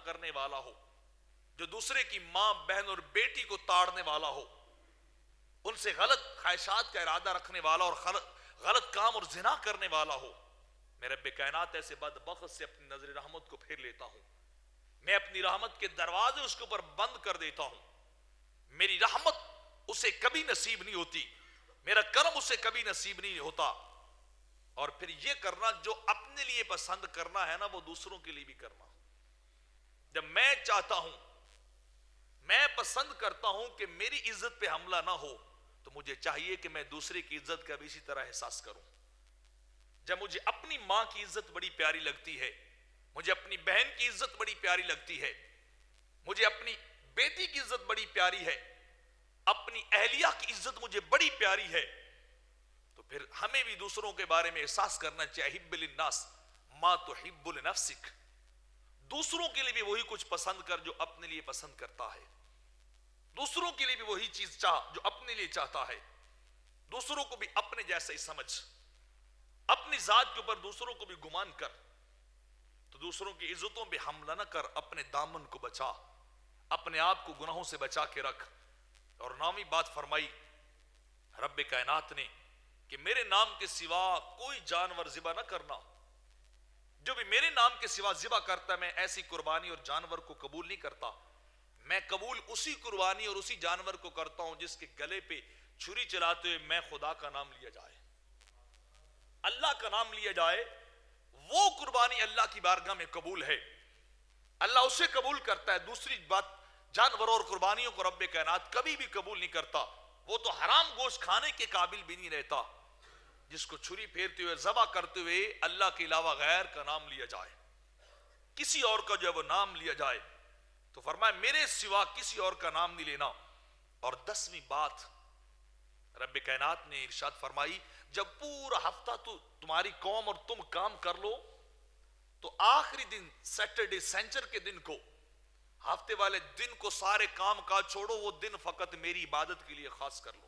کرنے والا ہو، جو دوسرے کی ماں بہن اور بیٹی کو تاڑنے والا ہو، ان سے غلط خواہشات کا ارادہ رکھنے والا اور غلط کام اور زنا کرنے والا ہو، میں رب کائنات ایسے بدبخت سے اپنی نظر رحمت کو پھیر لیتا ہوں، میں اپنی رحمت کے دروازے اس کے اوپر بند کر دیتا ہوں، میری رحمت اسے کبھی نصیب نہیں ہوتی، میرا کرم اسے کبھی نصیب نہیں ہوتا۔ اور پھر یہ کرنا جو اپنے لیے پسند کرنا ہے نا، وہ دوسروں کے لیے بھی کرنا۔ جب میں چاہتا ہوں، میں پسند کرتا ہوں کہ میری عزت پہ حملہ نہ ہو، تو مجھے چاہیے کہ میں دوسرے کی عزت کا بھی اسی طرح احساس کروں۔ جب مجھے اپنی ماں کی عزت بڑی پیاری لگتی ہے، مجھے اپنی بہن کی عزت بڑی پیاری لگتی ہے، مجھے اپنی بیٹی کی عزت بڑی پیاری ہے، اپنی اہلیہ کی عزت مجھے بڑی پیاری ہے، تو پھر ہمیں بھی دوسروں کے بارے میں احساس کرنا چاہیے، حب للناس ما تحب لنفسک، دوسروں کے لیے بھی وہی کچھ پسند کر جو اپنے لیے پسند کرتا ہے، دوسروں کے لیے بھی وہی چیز چاہ جو اپنے لیے چاہتا ہے، دوسروں کو بھی اپنے جیسا ہی سمجھ، اپنی ذات کے اوپر دوسروں کو بھی گمان کر، تو دوسروں کی عزتوں پہ حملہ نہ کر، اپنے دامن کو بچا، اپنے آپ کو گناہوں سے بچا کے رکھ۔ اور نامی بات فرمائی رب کائنات نے کہ میرے نام کے سوا کوئی جانور ذبح نہ کرنا، جو بھی میرے نام کے سوا ذبح کرتا ہے میں ایسی قربانی اور جانور کو قبول نہیں کرتا، میں قبول اسی قربانی اور اسی جانور کو کرتا ہوں جس کے گلے پہ چھری چلاتے ہوئے میں خدا کا نام لیا جائے، اللہ کا نام لیا جائے، وہ قربانی اللہ کی بارگاہ میں قبول ہے، اللہ اسے قبول کرتا ہے۔ دوسری بات، جانوروں اور قربانیوں کو رب کائنات کبھی بھی قبول نہیں کرتا، وہ تو حرام گوشت کھانے کے قابل بھی نہیں رہتا جس کو چھری پھیرتے ہوئے ذبح کرتے ہوئے اللہ کے علاوہ غیر کا نام لیا جائے، کسی اور کا جو ہے وہ نام لیا جائے، تو فرمایا میرے سوا کسی اور کا نام نہیں لینا۔ اور 10ویں بات رب کائنات نے ارشاد فرمائی، جب پورا ہفتہ تمہاری قوم اور تم کام کر لو، تو آخری دن سیٹرڈے سینچر کے دن کو، ہفتے والے دن کو سارے کام کاج چھوڑو، وہ دن فقط میری عبادت کے لیے خاص کر لو،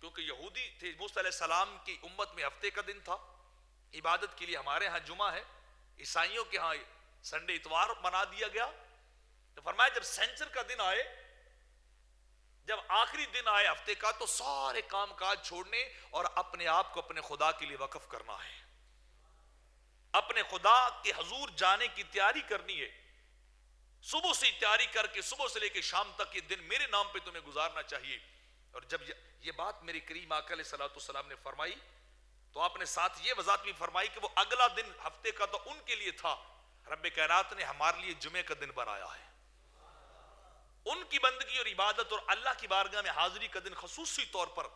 کیونکہ یہودی تھے، موسیٰ علیہ السلام کی امت میں ہفتے کا دن تھا عبادت کے لیے، ہمارے ہاں جمعہ ہے، عیسائیوں کے ہاں سنڈے اتوار بنا دیا گیا، تو فرمایا جب سینچر کا دن آئے، جب آخری دن آئے ہفتے کا، تو سارے کام کاج چھوڑنے اور اپنے آپ کو اپنے خدا کے لیے وقف کرنا ہے، اپنے خدا کے حضور جانے کی تیاری کرنی ہے، صبح سے تیاری کر کے صبح سے لے کے شام تک یہ دن میرے نام پہ تمہیں گزارنا چاہیے۔ اور جب یہ بات میرے کریم آقا علیہ الصلوۃ والسلام نے فرمائی، تو آپ نے ساتھ یہ وضاحت بھی فرمائی کہ وہ اگلا دن ہفتے کا تو ان کے لیے تھا، رب کائنات نے ہمارے لیے جمعے کا دن بنایا ہے، ان کی بندگی اور عبادت اور اللہ کی بارگاہ میں حاضری کا دن خصوصی طور پر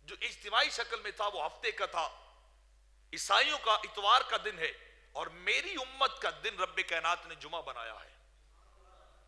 جو اجتماعی شکل میں تھا وہ ہفتے کا تھا، عیسائیوں کا اتوار کا دن ہے، اور میری امت کا دن رب کائنات نے جمعہ بنایا ہے۔